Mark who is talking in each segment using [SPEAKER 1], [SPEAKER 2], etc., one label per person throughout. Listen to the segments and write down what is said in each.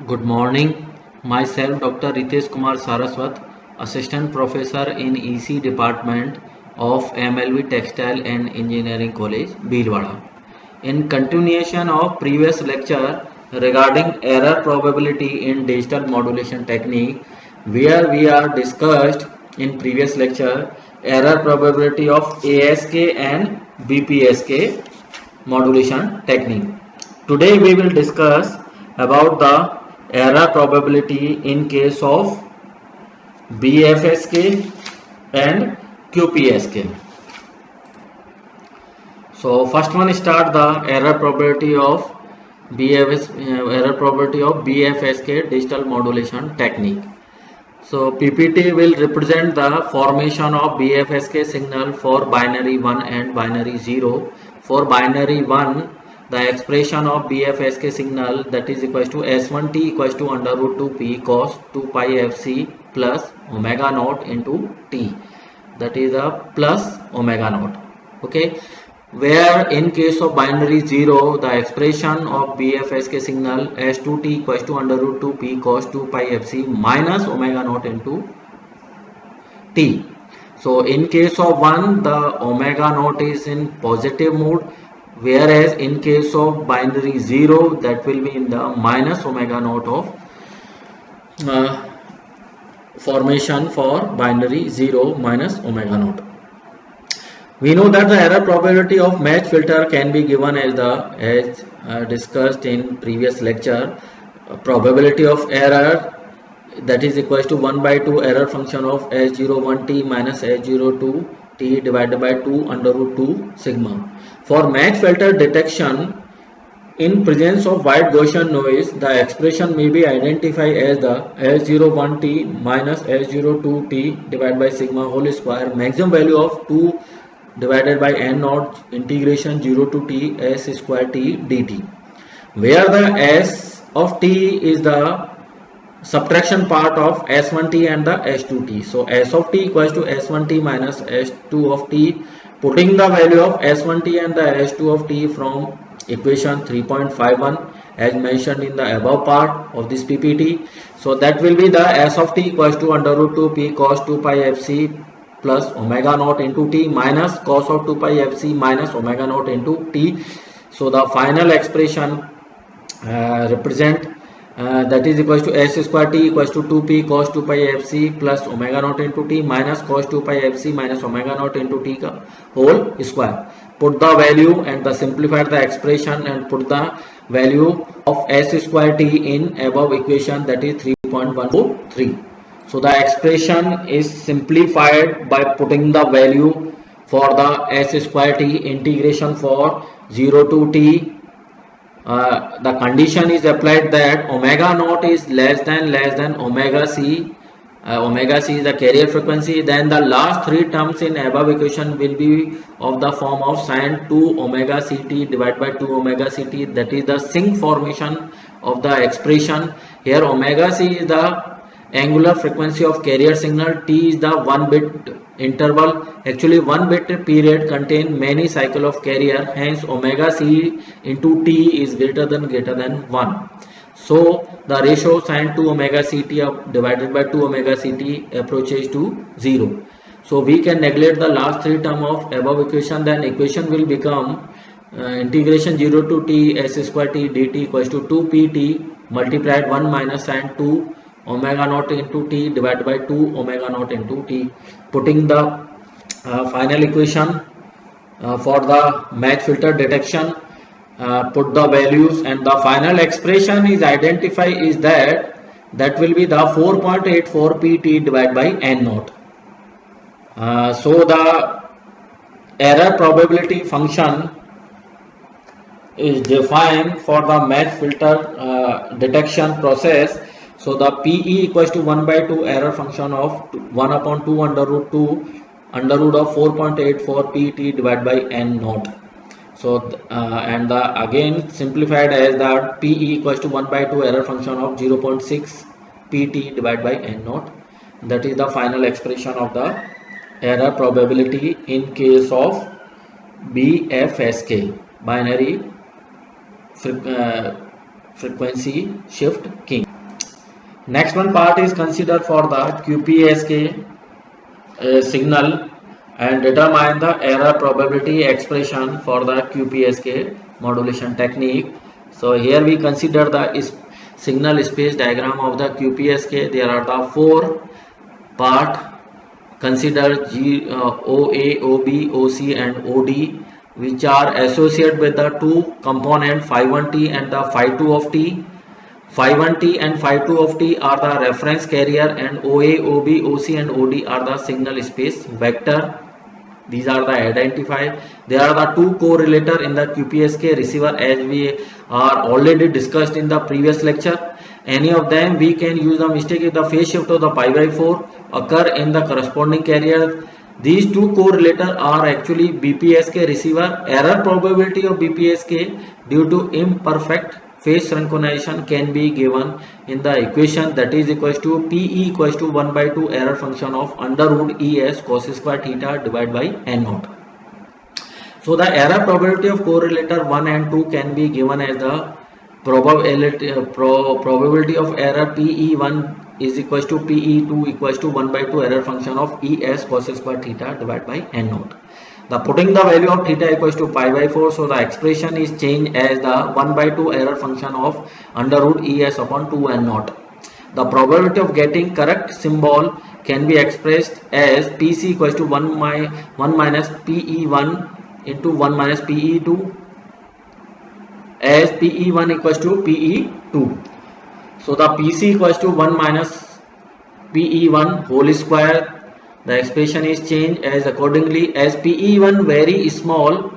[SPEAKER 1] Good morning. Myself, Dr. Ritesh Kumar Saraswat, Assistant Professor in EC Department of MLV Textile and Engineering College, Bhilwara. In continuation of previous lecture regarding error probability in digital modulation technique, where we are discussed in previous lecture error probability of ASK and BPSK modulation technique. Today we will discuss about the error probability in case of BFSK and QPSK. So first one start the error probability of BFSK digital modulation technique. So PPT will represent the formation of BFSK signal for binary 1 and binary 0. For binary 1, the expression of BFSK signal, that is equals to S1t equals to under root 2p cos 2 pi fc plus omega naught into t, that is a plus omega naught. Okay, where in case of binary 0, the expression of BFSK signal S2t equals to under root 2p cos 2 pi fc minus omega naught into t. So in case of 1, the omega naught is in positive mode, whereas in case of binary 0, that will be in the minus omega naught of formation for binary 0 minus omega naught. We know that the error probability of match filter can be given as discussed in previous lecture. Probability of error, that is equals to 1 by 2 error function of S01t minus S02t divided by 2 under root 2 sigma. For match filter detection in presence of white Gaussian noise, the expression may be identified as the S01t minus S02t divided by sigma whole square, maximum value of 2 divided by n naught integration 0 to t s square t dt, where the s of t is the subtraction part of s1t and the s2t. So s of t equals to s1t minus s2 of t, putting the value of s1t and the s2 of t from equation 3.51 as mentioned in the above part of this ppt. So that will be the s of t equals to under root 2p cos 2 pi fc plus omega naught into t minus cos of 2 pi fc minus omega naught into t. So the final expression represent that is equals to s square t equals to 2p cos 2 pi fc plus omega naught into t minus cos 2 pi fc minus omega naught into t ka whole square. Put the value and the simplify the expression and put the value of s square t in above equation, that is 3.143. So the expression is simplified by putting the value for the s square t integration for 0 to t. The condition is applied that omega naught is less than omega c. Omega c is the carrier frequency. Then the last three terms in above equation will be of the form of sin 2 omega ct divided by 2 omega ct, that is the sinc formation of the expression. Here omega c is the angular frequency of carrier signal, t is the 1 bit interval. Actually 1 bit period contain many cycle of carrier, hence omega c into t is greater than 1. So the ratio sin 2 omega ct divided by 2 omega ct approaches to 0. So we can neglect the last three term of above equation, then equation will become integration 0 to t s square t dt equals to 2pt multiplied 1 minus sin 2 omega naught into t divided by 2 omega naught into t. Putting the final equation for the match filter detection, put the values and the final expression is identified is that will be the 4.84 pt divided by n naught. So the error probability function is defined for the match filter detection process. So the PE equals to 1 by 2 error function of 1 upon 2 under root 2 under root of 4.84 pt divided by n naught. So and the again simplified as the PE equals to 1 by 2 error function of 0.6 pt divided by n naught. That is the final expression of the error probability in case of BFSK, binary frequency shift keying. Next one part is considered for the QPSK signal and determine the error probability expression for the QPSK modulation technique. So here we consider the signal space diagram of the QPSK. There are the four part. Consider OA, OB, OC and OD, which are associated with the two component phi 1t and the phi 2 of t. Phi 1t and phi 2 of t are the reference carrier, and OA, OB, OC and OD are the signal space vector. These are the identified. There are the two correlator in the QPSK receiver, as we are already discussed in the previous lecture. Any of them we can use the mistake if the phase shift of the pi by 4 occur in the corresponding carrier. These two correlator are actually BPSK receiver. Error probability of BPSK due to imperfect phase synchronization can be given in the equation, that is equals to PE equals to 1 by 2 error function of under root ES cos square theta divided by N naught. So the error probability of correlator 1 and 2 can be given as the probability of error PE1 is equals to PE2 equals to 1 by 2 error function of ES cos square theta divided by N naught. The putting the value of theta equals to pi by 4, so the expression is changed as the 1 by 2 error function of under root ES upon 2 N naught. The probability of getting correct symbol can be expressed as PC equals to 1 minus PE1 into 1 minus PE2, as PE1 equals to PE2. So the PC equals to 1 minus PE1 whole square. The expression is changed as accordingly, as PE1 very small,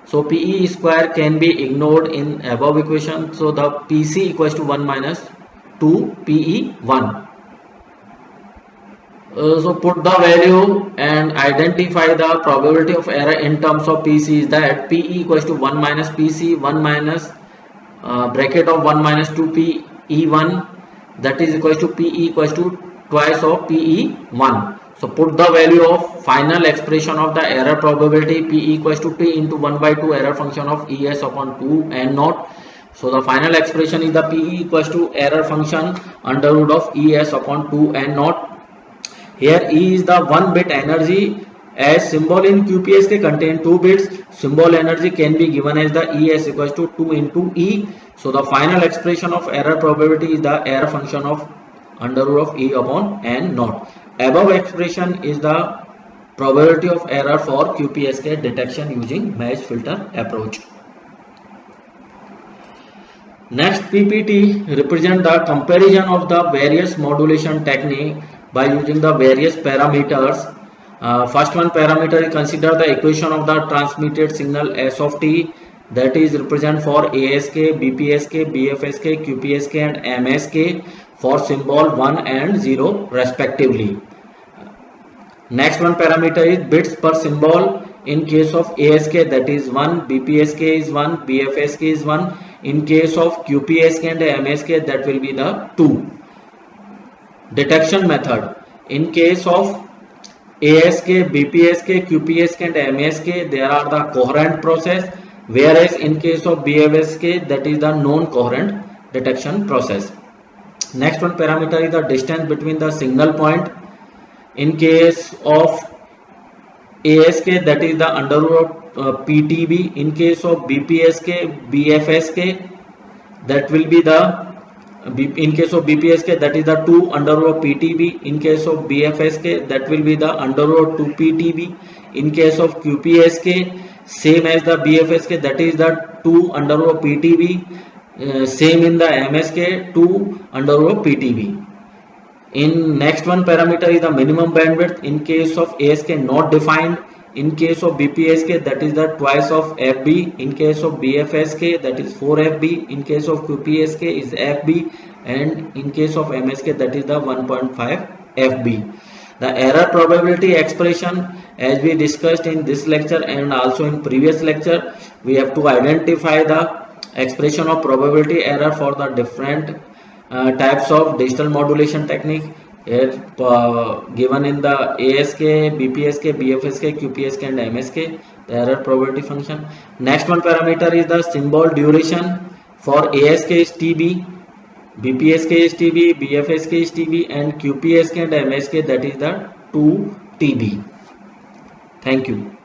[SPEAKER 1] so PE square can be ignored in above equation. So the PC equals to 1 minus 2 PE1. So put the value and identify the probability of error in terms of PC is that PE equals to 1 minus PC 1 minus bracket of 1 minus 2 PE1, that is equals to PE equals to twice of PE1. So put the value of final expression of the error probability PE equals to T into 1 by 2 error function of ES upon 2 N naught. So the final expression is the PE equals to error function under root of ES upon 2 N naught. Here E is the 1 bit energy, as symbol in QPSK contain 2 bits. Symbol energy can be given as the ES equals to 2 into E. So the final expression of error probability is the error function of under root of E upon N naught. Above expression is the probability of error for QPSK detection using match filter approach. Next PPT represent the comparison of the various modulation technique by using the various parameters. First one parameter is consider the equation of the transmitted signal S of t, that is represent for ASK, BPSK, BFSK, QPSK and MSK for symbol 1 and 0 respectively. Next one parameter is bits per symbol. In case of ASK, that is 1, BPSK is 1, BFSK is 1. In case of QPSK and MSK, that will be the 2. Detection method. In case of ASK, BPSK, QPSK and MSK, there are the coherent process, whereas in case of BFSK, that is the non-coherent detection process. Next one parameter is the distance between the signal point. In case of ASK, that is the under root of PTB. In case of BPSK, BFSK, that will be the, in case of BPSK, that is the 2 under root of PTB. In case of BFSK, that will be the under root of 2 PTB. In case of QPSK, same as the BFSK, that is the 2 under root of PTB. Same in the MSK, 2 under root of PTB. In next one parameter is the minimum bandwidth. In case of ASK, not defined. In case of BPSK, that is the twice of FB. In case of BFSK, that is 4 FB. In case of QPSK is FB, and in case of MSK, that is the 1.5 FB. The error probability expression, as we discussed in this lecture and also in previous lecture, we have to identify the expression of probability error for the different types of digital modulation technique. Here given in the ASK, BPSK, BFSK, QPSK and MSK, the error probability function. Next one parameter is the symbol duration. For ASK is TB, BPSK is TB, BFSK is TB, and QPSK and MSK, that is the 2 TB. Thank you.